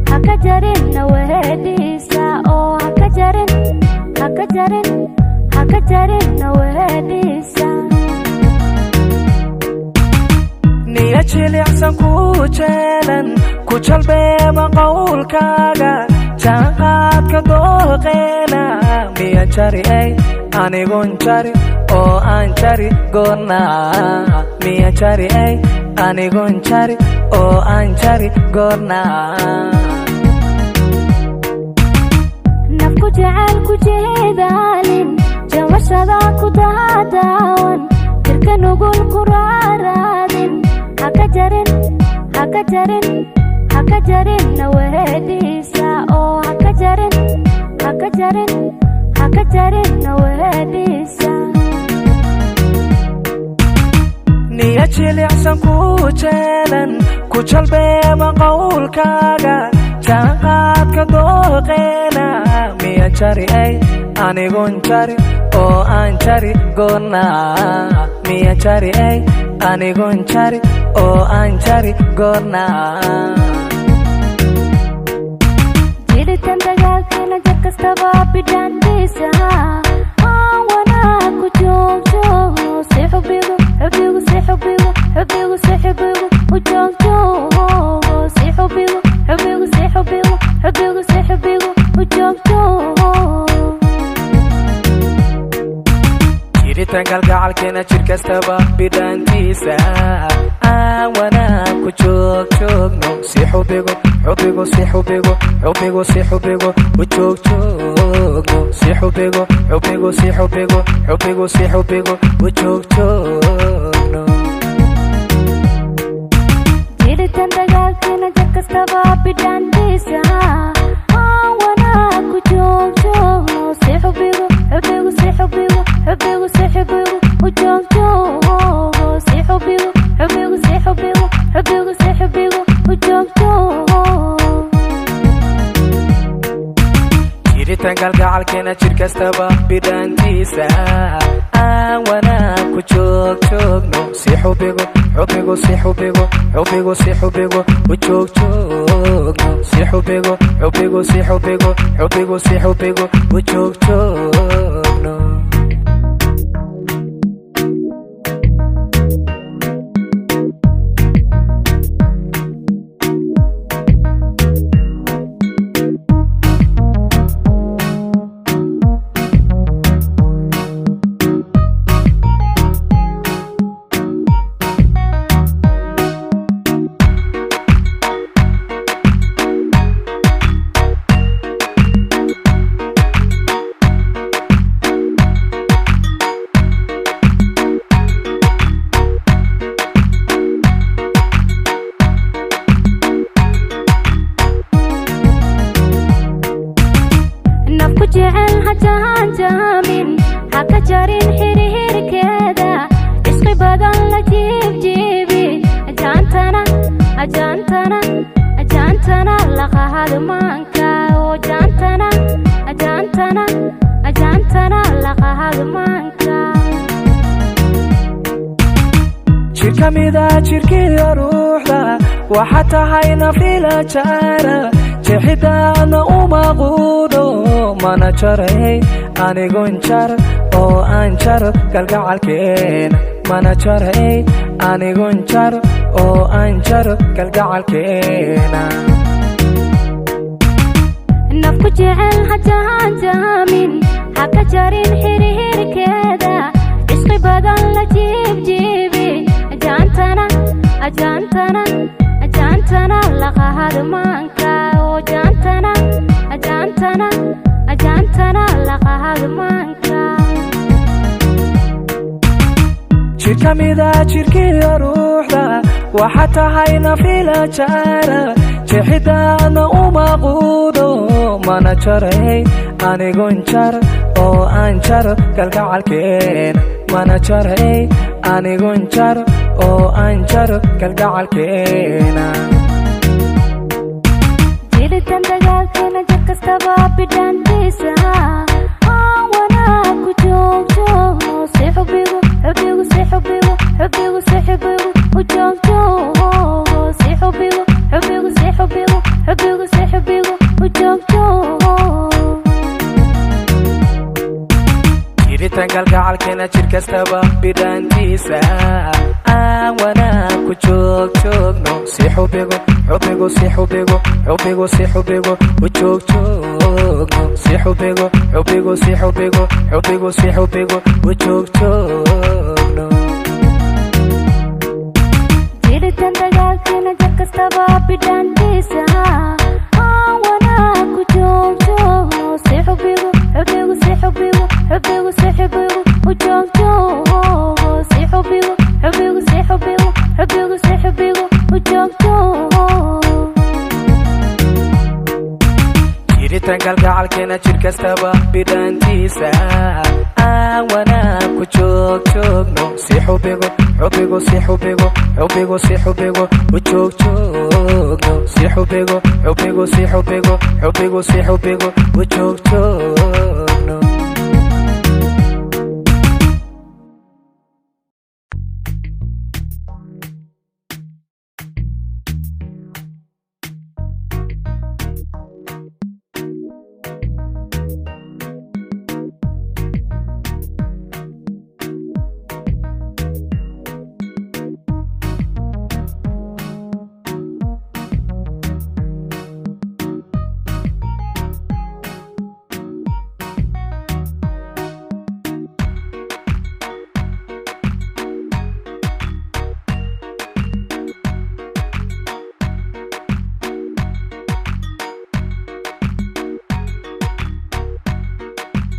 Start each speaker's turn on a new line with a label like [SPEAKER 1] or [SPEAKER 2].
[SPEAKER 1] hakajarin nawahedisa oo hakajarin nawahedisa
[SPEAKER 2] niya jilicsan ku jeelan ku jalbeema qowlkaaga jaanqaadka dooqeena miya jari ay anigun jari oo aan jari goorna miya jari ay anigun jari oo aan jari goorna
[SPEAKER 1] nafku jacayl ku jeedaalin jamashada ku daadaawan jirka nugul ku raaraadin hakajarin nawahedisa oo hakajarin nawahedisa
[SPEAKER 2] niya jilicsan ku jeelan ku jalbeema qowlkaaga jaanqaadka dooqeena miya jari ay anigun jari oo aan jari goorna miya jari ay anigun jari oo aan jari goorna
[SPEAKER 1] jiritan dagaalkeena jar kastaba bidhaantiisa aan wanaag ku joogjoogno si xubigu u joogjoogo si xubigu u joogjoogo
[SPEAKER 2] jiritan galgacalkeena jir kastaba bidhaantiisa aan wanaag ku joogjoogno si xubigu u joogjoogno si xubigu u joogjoogno
[SPEAKER 1] jiritan dagaalkeena jar kastaba bidhaantiisa aan wanaag ku joogjoogno si xubigu u joogjoogo si xubigu u joogjoogo
[SPEAKER 2] jiritan galgacalkeena jir kastaba bidhaantiisa aan wanaag ku joogjoogno si xubigu u joogjoogno si xubigu u joogjoogno
[SPEAKER 1] nafku jecel hajaanjaamin hakajarin xiriirkeeda isqi badan la jiibjiibi ajaantana laqahadmaanka oo ajaantana laqahadmaanka
[SPEAKER 2] jir ka mida jirkiyo ruuxda waxa tahay nafila jaara jeexidaana uma quudo mana jaray anigun jar oo aan jar galgacalkeena mana jaray anigun jar oo aan jar galgacalkeena
[SPEAKER 1] nafku jecel hajaanjaamin hakajarin xiriirkeeda isqi badan la jiibjiibi ajaantana laqahadmaanka oo ajaantana laqahadmaanka
[SPEAKER 2] jir ka mida jirkiyo ruuxda waxa tahay nafila jaara jeexidaana uma quudo mana jaray anigun jar oo aan jar galgacalkeena mana jaray anigun jar oo aan jar galgacalkeena
[SPEAKER 1] jiritan dagaalkeena jar kastaba bidhaantiisa aan wanaag ku joogjoogno si xubigu u joogjoogo si xubigu
[SPEAKER 2] jiritaan kalgacalkeena jir kastaba bidhaantiisa aan wanaag ku joogjoogno si xubigu xubigu si xubigu xubigu si xubigu u joogjoogno si xubigu xubigu si xubigu xubigu si xubigu u joogjoogno
[SPEAKER 1] jiritaan dagaalkeena jir kastaba bidhaantiisa aan wanaag ku joogjoogno si xubigu xubigu si xubigu xubigu si xubigu u joogjoogno si xubigu xubigu si xubigu xubigu si xubigu u joogjoogno
[SPEAKER 2] jiritaan kalgacalkeena jir kastaba bidhaantiisa aan wanaag ku joogjoogno si xubigu xubigu si xubigu xubigu si xubigu u joogjoogno si xubigu xubigu si xubigu xubigu si xubigu u joogjoogno